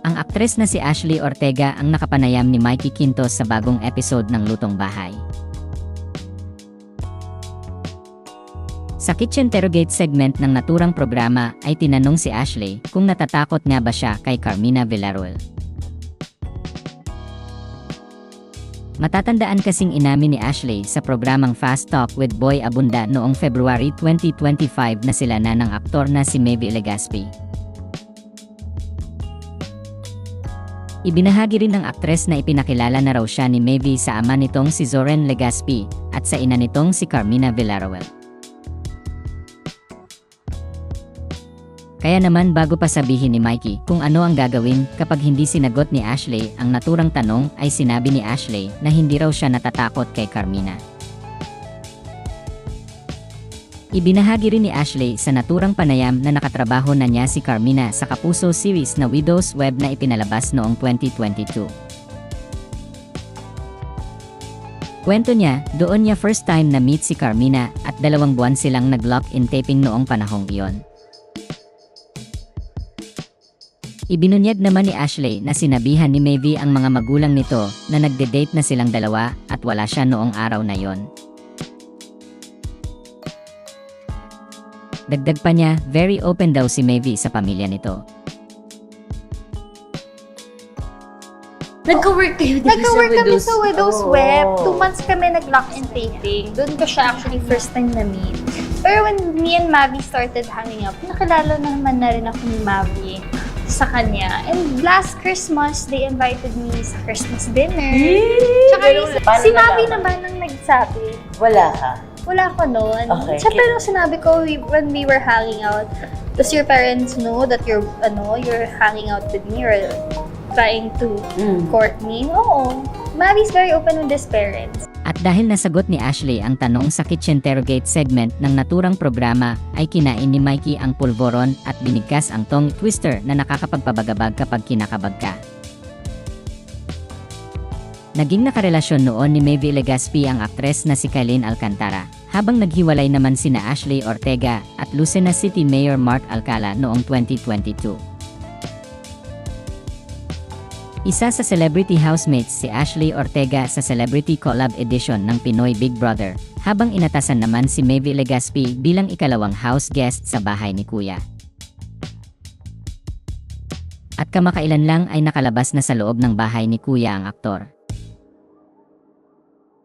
Ang aktres na si Ashley Ortega ang nakapanayam ni Mikey Quintos sa bagong episode ng Lutong Bahay. Sa Kitchen Interrogate segment ng naturang programa ay tinanong si Ashley kung natatakot nga ba siya kay Carmina Villarreal. Matatandaan kasing inamin ni Ashley sa programang Fast Talk with Boy Abunda noong February 2025 na sila na ng aktor na si Maeve Legaspi. Ibinahagi rin ng aktres na ipinakilala na raw siya ni Maeve sa ama nitong si Zoren Legaspi at sa ina nitong si Carmina Villarreal. Kaya naman bago pa sabihin ni Mikey kung ano ang gagawin kapag hindi sinagot ni Ashley ang naturang tanong ay sinabi ni Ashley na hindi raw siya natatakot kay Carmina. Ibinahagi rin ni Ashley sa naturang panayam na nakatrabaho na niya si Carmina sa Kapuso series na Widow's Web na ipinalabas noong 2022. Kwento niya, doon niya first time na meet si Carmina at 2 buwan silang nag-lock-in taping noong panahong iyon. Ibinunyag naman ni Ashley na sinabihan ni Maeve ang mga magulang nito na nagde-date na silang dalawa at wala siya noong araw na yon. Dagdag pa niya, very open daw si Maeve sa pamilya nito. Nagka-work kayo dito Nagka-work sa kami Widows? sa Widow's Oh. Web. 2 months kami nag-lock-in taping. Doon ko siya actually first time na-meet. Pero when me and Mavi started hanging up, nakilala naman na rin ako ni Mavi sa kanya. And last Christmas, they invited me sa Christmas dinner. Tsaka Paano si Mavi nalaman? naman ang nagsabi. Wala ka. Wala ko noon. Okay. Siyempre nung sinabi ko when we were hanging out, does your parents know that you're hanging out with me or trying to court me? Oo. Mavi's very open with his parents. At dahil nasagot ni Ashley ang tanong sa Kitchen Interrogate segment ng naturang programa, ay kinain ni Mikey ang pulboron at binigkas ang tongue twister na nakakapagpabagabag kapag kinakabag ka. Naging nakarelasyon noon ni Maeve Legaspi ang aktres na si Kylene Alcantara, habang naghiwalay naman sina Ashley Ortega at Lucena City Mayor Mark Alcala noong 2022. Isa sa celebrity housemates si Ashley Ortega sa Celebrity Collab Edition ng Pinoy Big Brother, habang inatasan naman si Maeve Legaspi bilang ikalawang house guest sa bahay ni Kuya. At kamakailan lang ay nakalabas na sa loob ng bahay ni Kuya ang aktor.